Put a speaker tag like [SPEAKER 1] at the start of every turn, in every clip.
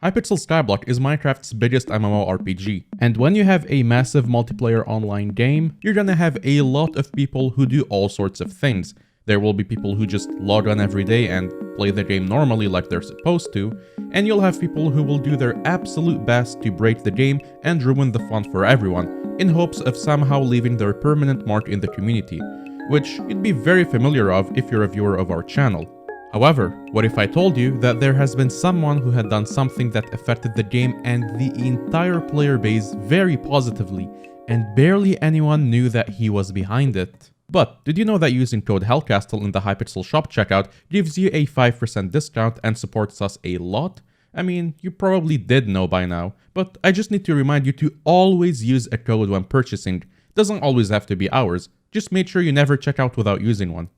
[SPEAKER 1] HellCastle Skyblock is Minecraft's biggest MMORPG, and when you have a massive multiplayer online game, you're gonna have a lot of people who do all sorts of things. There will be people who just log on every day and play the game normally like they're supposed to, and you'll have people who will do their absolute best to break the game and ruin the fun for everyone, in hopes of somehow leaving their permanent mark in the community, which you'd be very familiar of if you're a viewer of our channel. However, what if I told you that there has been someone who had done something that affected the game and the entire player base very positively, and barely anyone knew that he was behind it? But did you know that using code HellCastle in the HellCastle shop checkout gives you a 5% discount and supports us a lot? I mean, you probably did know by now, but I just need to remind you to always use a code when purchasing. Doesn't always have to be ours, just make sure you never check out without using one.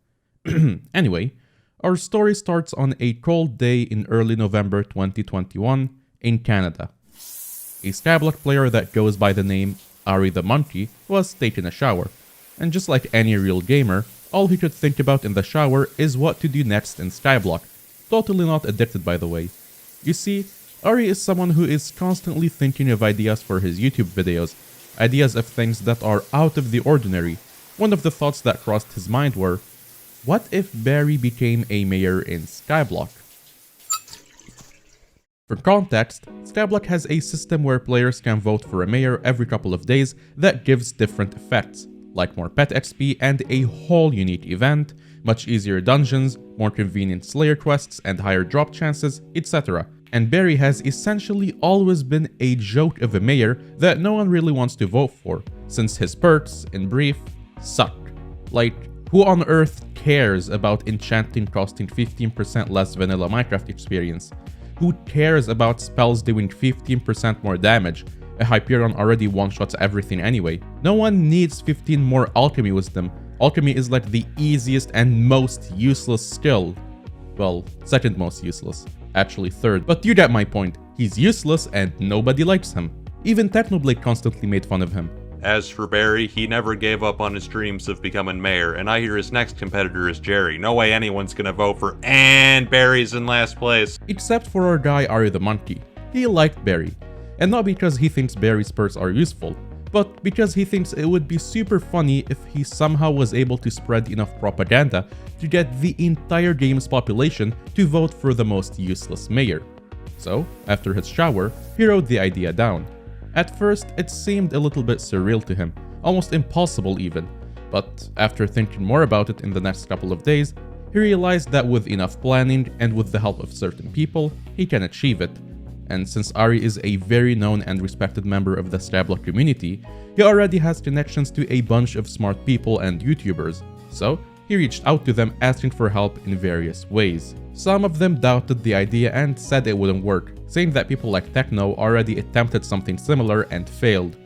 [SPEAKER 1] Anyway, our story starts on a cold day in early November 2021 in Canada. A Skyblock player that goes by the name Ari the Monkey was taking a shower, and just like any real gamer, all he could think about in the shower is what to do next in Skyblock. Totally not addicted, by the way. You see, Ari is someone who is constantly thinking of ideas for his YouTube videos, ideas of things that are out of the ordinary. One of the thoughts that crossed his mind were, what if Barry became a mayor in Skyblock? For context, Skyblock has a system where players can vote for a mayor every couple of days that gives different effects, like more pet XP and a whole unique event, much easier dungeons, more convenient slayer quests and higher drop chances, etc. And Barry has essentially always been a joke of a mayor that no one really wants to vote for, since his perks, in brief, suck. Like, who on earth cares about enchanting costing 15% less vanilla Minecraft experience? Who cares about spells doing 15% more damage? A Hyperion already one-shots everything anyway. No one needs 15 more alchemy wisdom. Alchemy is like the easiest and most useless skill. Well, second most useless. Actually third, but you get my point. He's useless and nobody likes him. Even Technoblade constantly made fun of him.
[SPEAKER 2] As for Barry, he never gave up on his dreams of becoming mayor, and I hear his next competitor is Jerry. No way anyone's gonna vote for, and Barry's in last place.
[SPEAKER 1] Except for our guy Ari the Monkey. He liked Barry. And not because he thinks Barry's perks are useful, but because he thinks it would be super funny if he somehow was able to spread enough propaganda to get the entire game's population to vote for the most useless mayor. So, after his shower, he wrote the idea down. At first, it seemed a little bit surreal to him, almost impossible even, but after thinking more about it in the next couple of days, he realized that with enough planning and with the help of certain people, he can achieve it. And since Ari is a very known and respected member of the Skyblock community, he already has connections to a bunch of smart people and YouTubers, so he reached out to them asking for help in various ways. Some of them doubted the idea and said it wouldn't work, saying that people like Techno already attempted something similar and failed,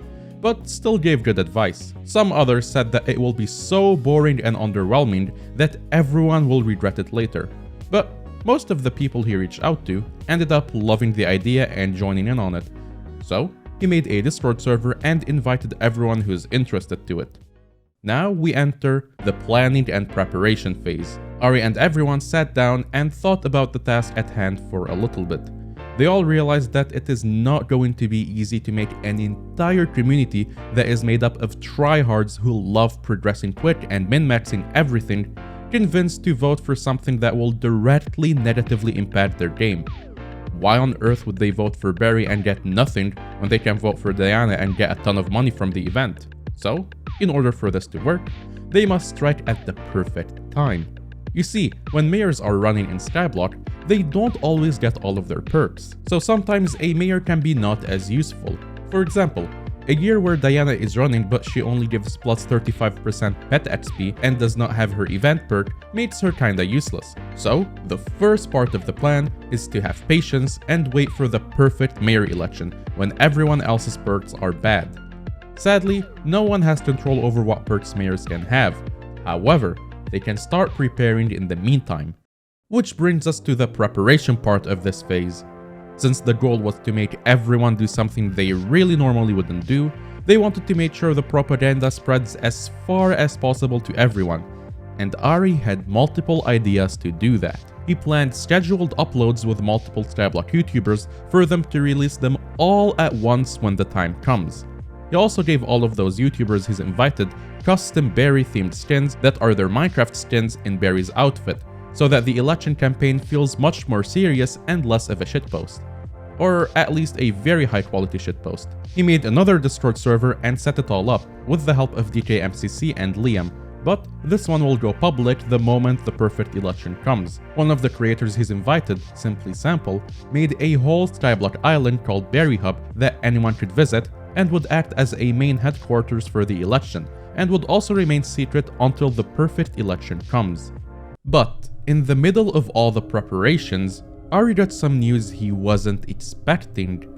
[SPEAKER 1] but still gave good advice. Some others said that it will be so boring and underwhelming that everyone will regret it later. But most of the people he reached out to ended up loving the idea and joining in on it. So he made a Discord server and invited everyone who's interested to it. Now we enter the planning and preparation phase. Ari and everyone sat down and thought about the task at hand for a little bit. They all realized that it is not going to be easy to make an entire community that is made up of tryhards who love progressing quick and min-maxing everything, convinced to vote for something that will directly negatively impact their game. Why on earth would they vote for Barry and get nothing when they can vote for Diana and get a ton of money from the event? So, in order for this to work, they must strike at the perfect time. You see, when mayors are running in Skyblock, they don't always get all of their perks, so sometimes a mayor can be not as useful. For example, a year where Diana is running but she only gives plus 35% pet XP and does not have her event perk makes her kinda useless. So, the first part of the plan is to have patience and wait for the perfect mayor election when everyone else's perks are bad. Sadly, no one has control over what perks mayors can have. However, they can start preparing in the meantime. Which brings us to the preparation part of this phase. Since the goal was to make everyone do something they really normally wouldn't do, they wanted to make sure the propaganda spreads as far as possible to everyone. and Ari had multiple ideas to do that. He planned scheduled uploads with multiple Skyblock YouTubers for them to release them all at once when the time comes. He also gave all of those YouTubers he's invited custom Barry-themed skins that are their Minecraft skins in Barry's outfit, so that the election campaign feels much more serious and less of a shitpost. Or at least a very high quality shitpost. He made another Discord server and set it all up, with the help of DKMCC and Liam, but this one will go public the moment the perfect election comes. One of the creators he's invited, Simply Sample, made a whole Skyblock island called Barry Hub that anyone could visit and would act as a main headquarters for the election, and would also remain secret until the perfect election comes. But in the middle of all the preparations, Ari got some news he wasn't expecting.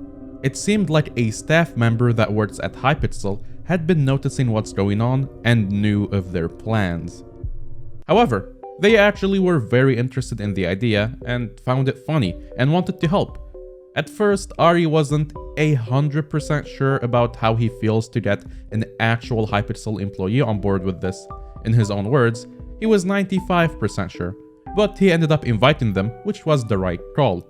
[SPEAKER 1] It seemed like a staff member that works at HellCastle had been noticing what's going on and knew of their plans. However, they actually were very interested in the idea and found it funny and wanted to help. At first, Ari wasn't 100% sure about how he feels to get an actual HellCastle employee on board with this. In his own words, he was 95% sure, but he ended up inviting them, which was the right call.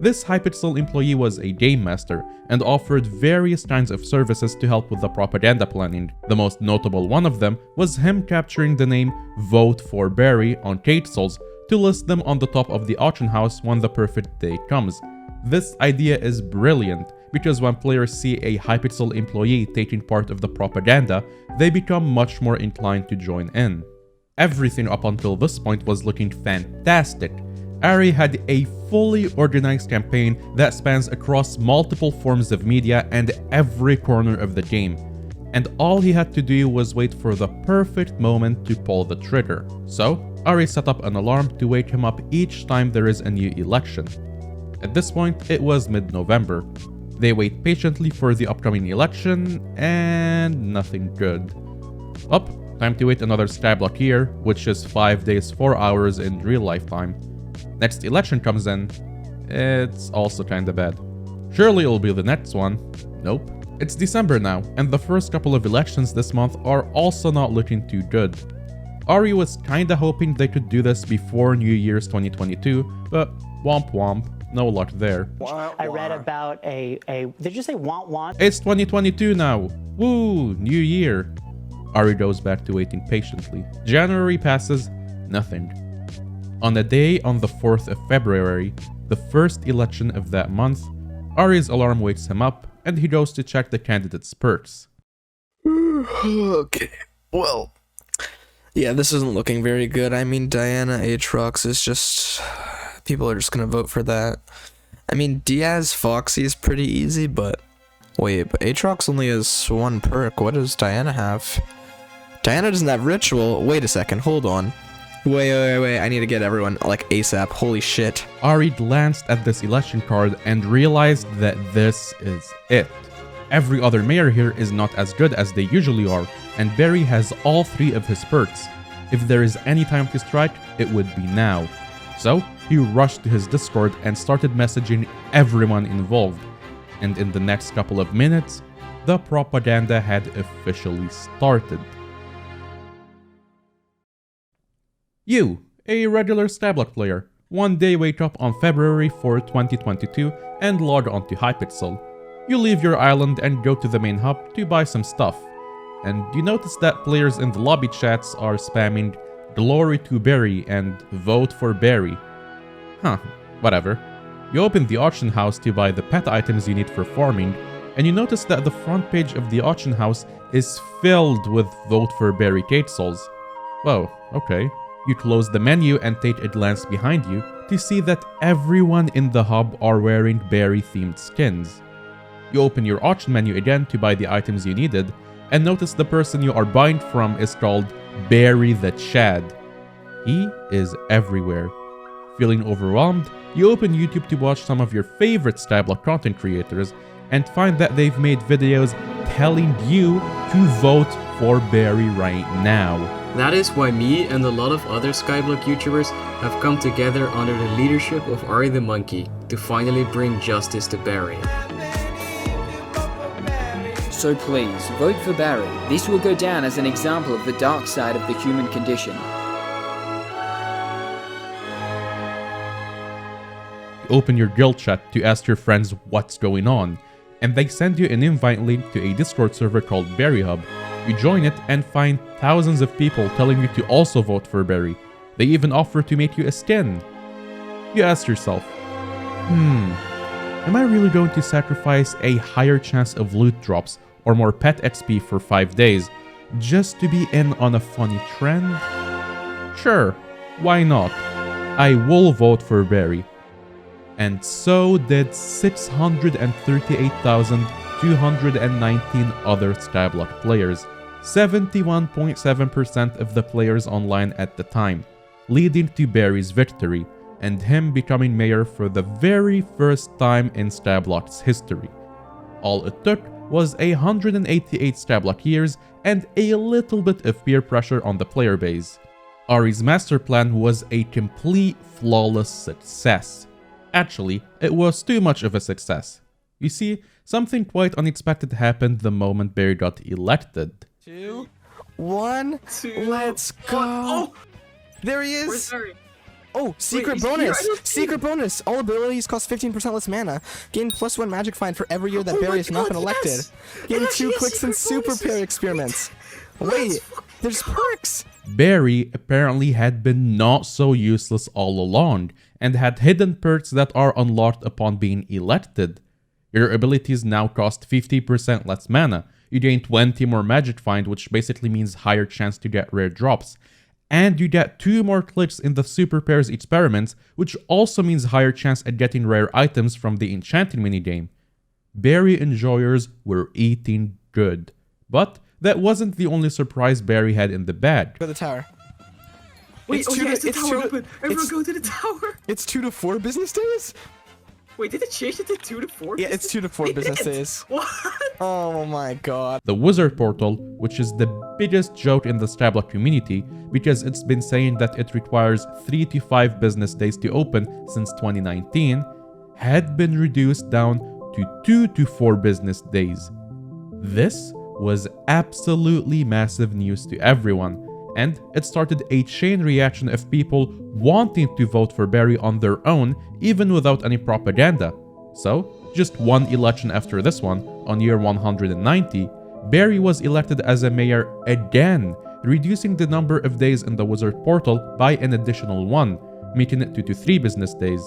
[SPEAKER 1] This HellCastle employee was a game master and offered various kinds of services to help with the propaganda planning. The most notable one of them was him capturing the name Vote for Barry on HellCastles to list them on the top of the auction house when the perfect day comes. This idea is brilliant because when players see a HellCastle employee taking part of the propaganda, they become much more inclined to join in. Everything up until this point was looking fantastic. Ari had a fully organized campaign that spans across multiple forms of media and every corner of the game, and all he had to do was wait for the perfect moment to pull the trigger. So, Ari set up an alarm to wake him up each time there is a new election. At this point, it was mid-November. They wait patiently for the upcoming election, and nothing good. Time to wait another Skyblock year, which is 5 days 4 hours in real life time. Next election comes in, it's also kinda bad. Surely it'll be the next one. Nope. It's December now, and the first couple of elections this month are also not looking too good. Ari was kinda hoping they could do this before New Year's 2022, but womp womp, no luck there.
[SPEAKER 3] I read about did you say want?
[SPEAKER 1] It's 2022 now! Woo! New year! Ari goes back to waiting patiently. January passes, nothing. On a day on the 4th of February, the first election of that month, Ari's alarm wakes him up and he goes to check the candidates' perks.
[SPEAKER 4] Okay, well, yeah, this isn't looking very good. I mean, Diana Aatrox is just... people are just gonna vote for that. I mean, Diaz Foxy is pretty easy, but... wait, but Aatrox only has one perk. What does Diana have? Diana doesn't have Ritual. Wait a second, hold on. Wait, I need to get everyone, like, ASAP. Holy shit.
[SPEAKER 1] Ari glanced at this election card and realized that this is it. Every other mayor here is not as good as they usually are, and Barry has all 3 of his perks. If there is any time to strike, it would be now. So, he rushed to his Discord and started messaging everyone involved. And in the next couple of minutes, the propaganda had officially started. You, a regular Skyblock player, one day wake up on February 4, 2022 and log on to HellCastle. You leave your island and go to the main hub to buy some stuff. And you notice that players in the lobby chats are spamming "Glory to Barry" and "Vote for Barry." Whatever. You open the auction house to buy the pet items you need for farming, and you notice that the front page of the auction house is filled with "Vote for Barry" HellCastles. Whoa, okay. You close the menu and take a glance behind you to see that everyone in the hub are wearing Barry-themed skins. You open your auction menu again to buy the items you needed, and notice the person you are buying from is called Barry the Chad. He is everywhere. Feeling overwhelmed, you open YouTube to watch some of your favorite Skyblock content creators and find that they've made videos telling you to vote for Barry right now.
[SPEAKER 5] That is why me and a lot of other Skyblock YouTubers have come together under the leadership of Ari the Monkey to finally bring justice to Barry.
[SPEAKER 6] So please, vote for Barry. This will go down as an example of the dark side of the human condition.
[SPEAKER 1] open your guild chat to ask your friends what's going on, and they send you an invite link to a Discord server called Berry Hub. You join it and find thousands of people telling you to also vote for Berry. They even offer to make you a skin. You ask yourself, am I really going to sacrifice a higher chance of loot drops or more pet XP for 5 days just to be in on a funny trend? Sure, why not? I will vote for Berry. And so did 638,219 other Skyblock players, 71.7% of the players online at the time, leading to Berry's victory, and him becoming mayor for the very first time in Skyblock's history. All it took was 188 Skyblock years and a little bit of peer pressure on the player base. Ari's master plan was a complete flawless success. Actually, it was too much of a success. You see, something quite unexpected happened the moment Berry got elected.
[SPEAKER 4] 2, 1, let's go!
[SPEAKER 5] Oh!
[SPEAKER 4] There he
[SPEAKER 5] Where's
[SPEAKER 4] is!
[SPEAKER 5] Barry?
[SPEAKER 4] Oh, secret
[SPEAKER 5] he's here,
[SPEAKER 4] bonus!
[SPEAKER 5] I don't see
[SPEAKER 4] Secret
[SPEAKER 5] him.
[SPEAKER 4] bonus! All abilities cost 15% less mana. Gain +1 magic find for every year that
[SPEAKER 5] Oh
[SPEAKER 4] Berry
[SPEAKER 5] my
[SPEAKER 4] has not been
[SPEAKER 5] God,
[SPEAKER 4] elected.
[SPEAKER 5] yes!
[SPEAKER 4] Gain
[SPEAKER 5] It actually
[SPEAKER 4] 2
[SPEAKER 5] has
[SPEAKER 4] clicks and
[SPEAKER 5] secret
[SPEAKER 4] super
[SPEAKER 5] bonuses.
[SPEAKER 4] pair experiments. Wait, there's perks!
[SPEAKER 1] Berry apparently had been not so useless all along, and had hidden perks that are unlocked upon being elected. Your abilities now cost 50% less mana, you gain 20 more magic find, which basically means higher chance to get rare drops, and you get 2 more clicks in the super pairs experiments, which also means higher chance at getting rare items from the enchanting minigame. Berry enjoyers were eating good. But that wasn't the only surprise Berry had in the bag.
[SPEAKER 4] Go to the tower.
[SPEAKER 5] Wait,
[SPEAKER 4] It's
[SPEAKER 5] oh
[SPEAKER 4] two
[SPEAKER 5] yeah,
[SPEAKER 4] to-
[SPEAKER 5] is the
[SPEAKER 4] it's
[SPEAKER 5] tower
[SPEAKER 4] two to-
[SPEAKER 5] open? Everyone
[SPEAKER 4] it's-
[SPEAKER 5] go to the tower!
[SPEAKER 4] It's 2 to 4 business days?
[SPEAKER 5] Wait, did it change it to 2 to 4?
[SPEAKER 4] Yeah, it's 2 to 4
[SPEAKER 5] It
[SPEAKER 4] business
[SPEAKER 5] did.
[SPEAKER 4] days.
[SPEAKER 5] What?
[SPEAKER 4] Oh my god.
[SPEAKER 1] The Wizard Portal, which is the biggest joke in the Skyblock community because it's been saying that it requires 3 to 5 business days to open since 2019, had been reduced down to 2 to 4 business days. This was absolutely massive news to everyone, and it started a chain reaction of people wanting to vote for Berry on their own even without any propaganda. So, just one election after this one, on year 190, Berry was elected as a mayor again, reducing the number of days in the Wizard Portal by an additional 1, making it 2 to 3 business days.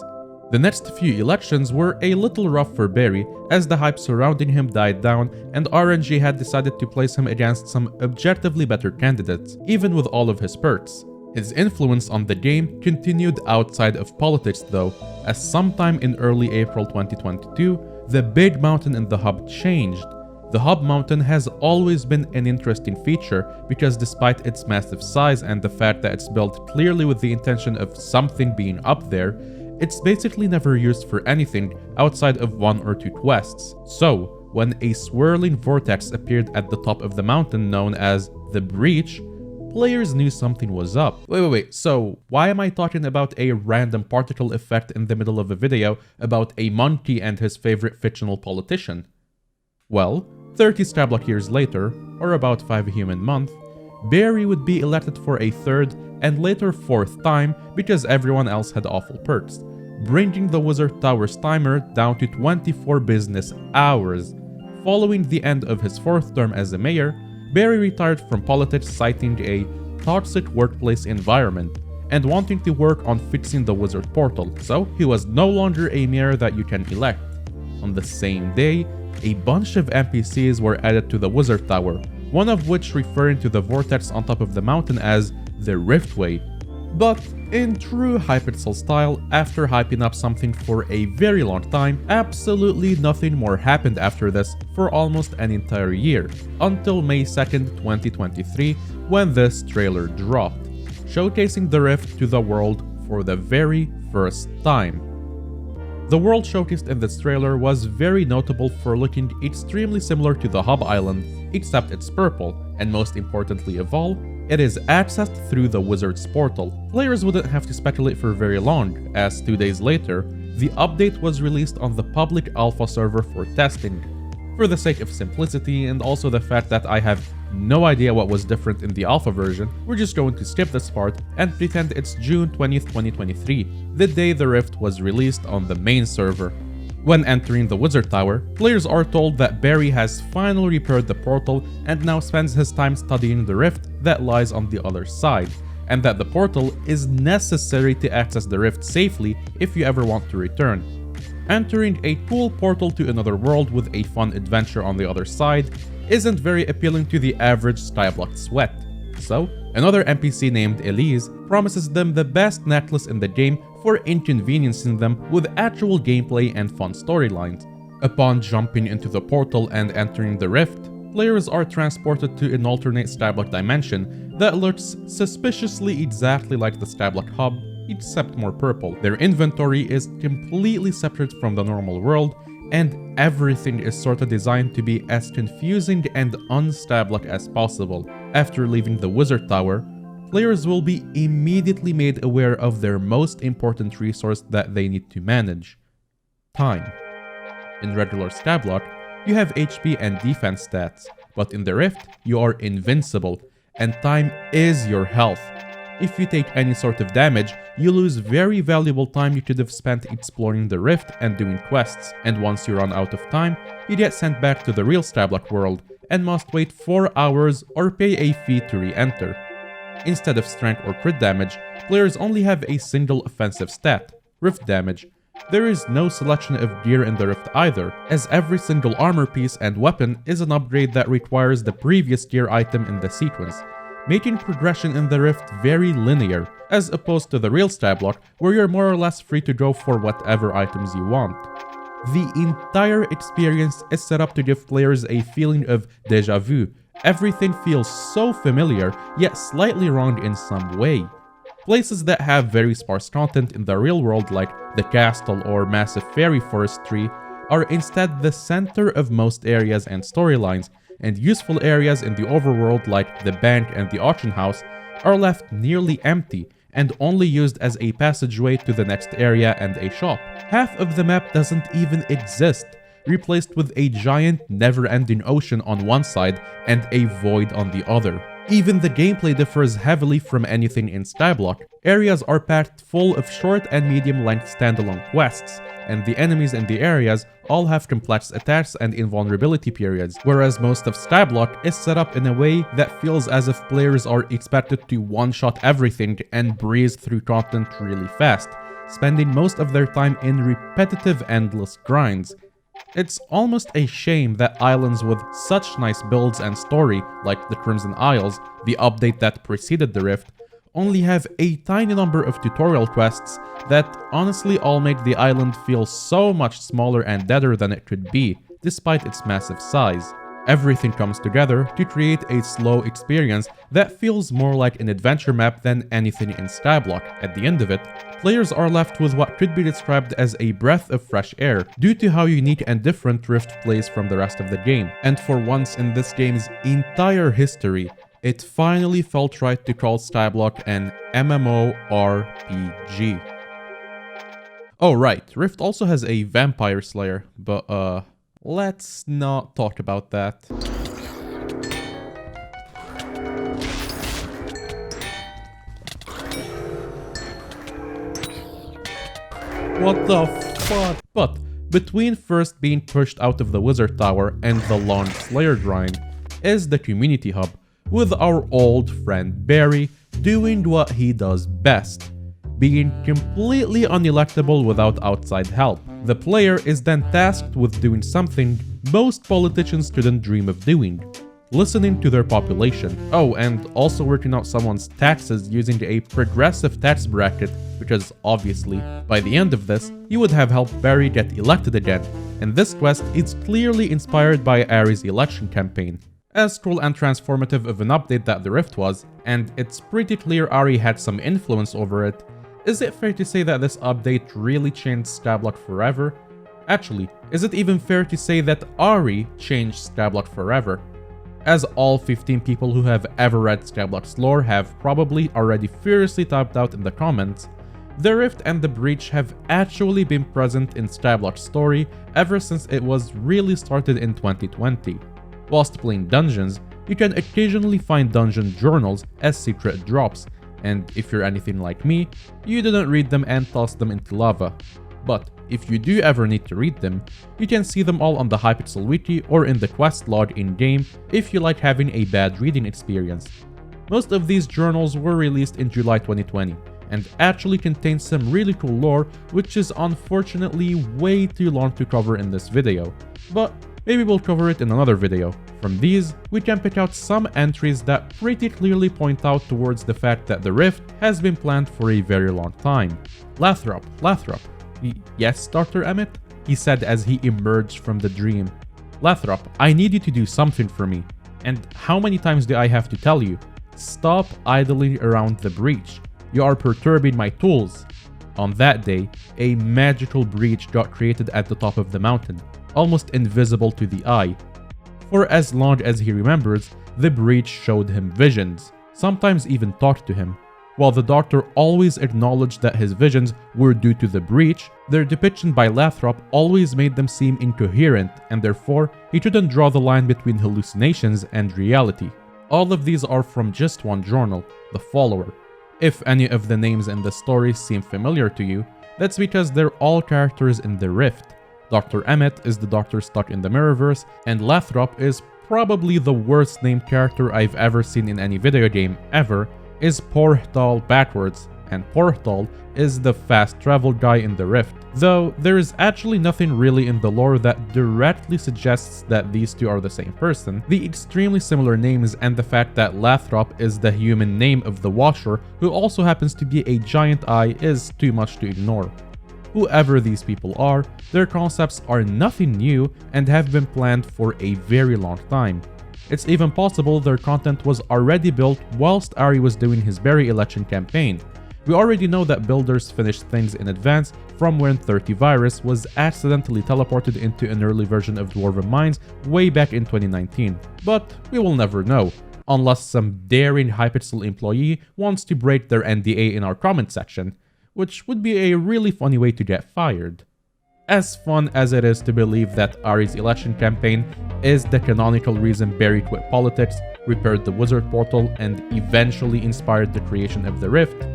[SPEAKER 1] The next few elections were a little rough for Berry, as the hype surrounding him died down and RNG had decided to place him against some objectively better candidates, even with all of his perks. His influence on the game continued outside of politics though, as sometime in early April 2022, the big mountain in the hub changed. The hub mountain has always been an interesting feature because despite its massive size and the fact that it's built clearly with the intention of something being up there, it's basically never used for anything outside of 1 or 2 quests. So, when a swirling vortex appeared at the top of the mountain known as the Breach, players knew something was up. Wait, so why am I talking about a random particle effect in the middle of a video about a monkey and his favorite fictional politician? Well, 30 Skyblock years later, or about 5 human months, Berry would be elected for a 3rd and later 4th time because everyone else had awful perks, bringing the Wizard Tower's timer down to 24 business hours. Following the end of his 4th term as a mayor, Berry retired from politics citing a toxic workplace environment and wanting to work on fixing the Wizard Portal, so he was no longer a mayor that you can elect. On the same day, a bunch of NPCs were added to the Wizard Tower, one of which referring to the vortex on top of the mountain as the Riftway. But in true HellCastle style, after hyping up something for a very long time, absolutely nothing more happened after this for almost an entire year, until May 2nd, 2023, when this trailer dropped, showcasing the rift to the world for the very first time. The world showcased in this trailer was very notable for looking extremely similar to the Hub Island, except it's purple, and most importantly of all, it is accessed through the Wizard's Portal. Players wouldn't have to speculate for very long, as 2 days later, the update was released on the public alpha server for testing. For the sake of simplicity and also the fact that I have no idea what was different in the alpha version, we're just going to skip this part and pretend it's June 20th, 2023, the day the Rift was released on the main server. When entering the Wizard Tower, players are told that Barry has finally repaired the portal and now spends his time studying the rift that lies on the other side, and that the portal is necessary to access the rift safely if you ever want to return. Entering a cool portal to another world with a fun adventure on the other side isn't very appealing to the average Skyblock sweat. So, another NPC named Elise promises them the best necklace in the game for inconveniencing them with actual gameplay and fun storylines. Upon jumping into the portal and entering the rift, players are transported to an alternate Skyblock dimension that looks suspiciously exactly like the Skyblock hub, except more purple. Their inventory is completely separate from the normal world, and everything is sorta designed to be as confusing and un-Skyblock as possible. After leaving the Wizard Tower, players will be immediately made aware of their most important resource that they need to manage: time. In regular Skyblock, you have HP and defense stats, but in the Rift, you are invincible, and time is your health. If you take any sort of damage, you lose very valuable time you could have spent exploring the Rift and doing quests, and once you run out of time, you get sent back to the real Skyblock world and must wait 4 hours or pay a fee to re-enter. Instead of strength or crit damage, players only have a single offensive stat, Rift damage. There is no selection of gear in the Rift either, as every single armor piece and weapon is an upgrade that requires the previous gear item in the sequence, making progression in the Rift very linear, as opposed to the real Skyblock, where you're more or less free to go for whatever items you want. The entire experience is set up to give players a feeling of déjà vu. Everything feels so familiar, yet slightly wrong in some way. Places that have very sparse content in the real world, like the castle or massive fairy forest tree, are instead the center of most areas and storylines, and useful areas in the overworld like the bank and the auction house are left nearly empty and only used as a passageway to the next area and a shop. Half of the map doesn't even exist, replaced with a giant never-ending ocean on one side and a void on the other. Even the gameplay differs heavily from anything in Skyblock. Areas are packed full of short and medium-length standalone quests, and the enemies in the areas all have complex attacks and invulnerability periods, whereas most of Skyblock is set up in a way that feels as if players are expected to one-shot everything and breeze through content really fast, spending most of their time in repetitive endless grinds. It's almost a shame that islands with such nice builds and story, like the Crimson Isles, the update that preceded the Rift, only have a tiny number of tutorial quests that honestly all make the island feel so much smaller and deader than it could be, despite its massive size. Everything comes together to create a slow experience that feels more like an adventure map than anything in Skyblock. At the end of it, players are left with what could be described as a breath of fresh air due to how unique and different Rift plays from the rest of the game. And for once in this game's entire history, it finally felt right to call Skyblock an MMORPG. Oh right, Rift also has a Vampire Slayer, but let's not talk about that. What the fuck? But between first being pushed out of the Wizard Tower and the long Slayer grind is the community hub, with our old friend Barry doing what he does best, being completely unelectable without outside help. The player is then tasked with doing something most politicians couldn't dream of doing: listening to their population. Oh, and also working out someone's taxes using a progressive tax bracket, because obviously, by the end of this, you would have helped Barry get elected again, and this quest is clearly inspired by Ari's election campaign. As cool and transformative of an update that the Rift was, and it's pretty clear Ari had some influence over it, is it fair to say that this update really changed Skyblock forever? Actually, is it even fair to say that Ari changed Skyblock forever? As all 15 people who have ever read Skyblock's lore have probably already furiously typed out in the comments, The Rift and the Breach have actually been present in Skyblock's story ever since it was really started in 2020. Whilst playing dungeons, you can occasionally find dungeon journals as secret drops, and if you're anything like me, you didn't read them and toss them into lava. But if you do ever need to read them, you can see them all on the HellCastle wiki or in the quest log in-game if you like having a bad reading experience. Most of these journals were released in July 2020, and actually contain some really cool lore, which is unfortunately way too long to cover in this video. But maybe we'll cover it in another video. From these, we can pick out some entries that pretty clearly point out towards the fact that the Rift has been planned for a very long time. Lathrop. Yes, Dr. Emmett? He said as he emerged from the dream. Lathrop, I need you to do something for me. And how many times do I have to tell you? Stop idling around the breach. You are perturbing my tools. On that day, a magical breach got created at the top of the mountain, almost invisible to the eye. For as long as he remembers, the breach showed him visions, sometimes even talked to him. While the doctor always acknowledged that his visions were due to the breach, their depiction by Lathrop always made them seem incoherent, and therefore he couldn't draw the line between hallucinations and reality. All of these are from just one journal, The Follower. If any of the names in the story seem familiar to you, that's because they're all characters in the Rift. Dr. Emmett is the doctor stuck in the Mirrorverse, and Lathrop is probably the worst named character I've ever seen in any video game ever, is Portal backwards, and Portal is the fast travel guy in the Rift. Though there is actually nothing really in the lore that directly suggests that these two are the same person, the extremely similar names and the fact that Lathrop is the human name of the Watcher, who also happens to be a giant eye, is too much to ignore. Whoever these people are, their concepts are nothing new and have been planned for a very long time. It's even possible their content was already built whilst Ari was doing his Barry election campaign. We already know that builders finished things in advance from when 30 Virus was accidentally teleported into an early version of Dwarven Mines way back in 2019. But we will never know, unless some daring HellCastle employee wants to break their NDA in our comment section, which would be a really funny way to get fired. As fun as it is to believe that Ari's election campaign is the canonical reason Barry quit politics, repaired the wizard portal, and eventually inspired the creation of the Rift,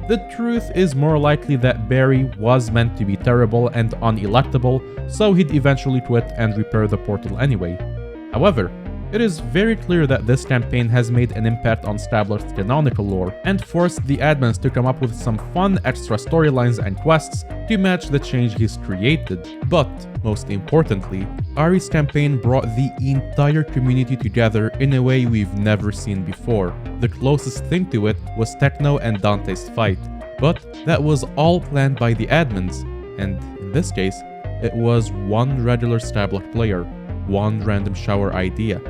[SPEAKER 1] the truth is more likely that Barry was meant to be terrible and unelectable, so he'd eventually quit and repair the portal anyway. However, it is very clear that this campaign has made an impact on Skyblock's canonical lore and forced the admins to come up with some fun extra storylines and quests to match the change he's created. But, most importantly, Ari's campaign brought the entire community together in a way we've never seen before. The closest thing to it was Techno and Dante's fight, but that was all planned by the admins, and in this case, it was one regular Skyblock player, one random shower idea,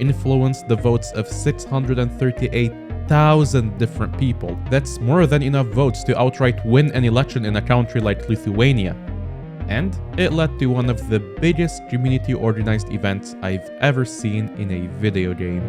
[SPEAKER 1] influenced the votes of 638,000 different people. That's more than enough votes to outright win an election in a country like Lithuania. And it led to one of the biggest community organized events I've ever seen in a video game.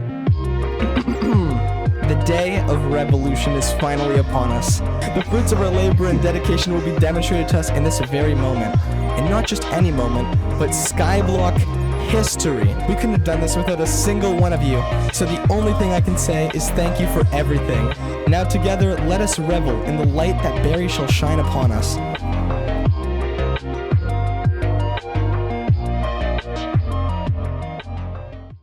[SPEAKER 6] The day of revolution is finally upon us. The fruits of our labor and dedication will be demonstrated to us in this very moment. And not just any moment, but Skyblock history. We couldn't have done this without a single one of you, so the only thing I can say is thank you for everything. Now together, let us revel in the light that Barry shall shine upon us.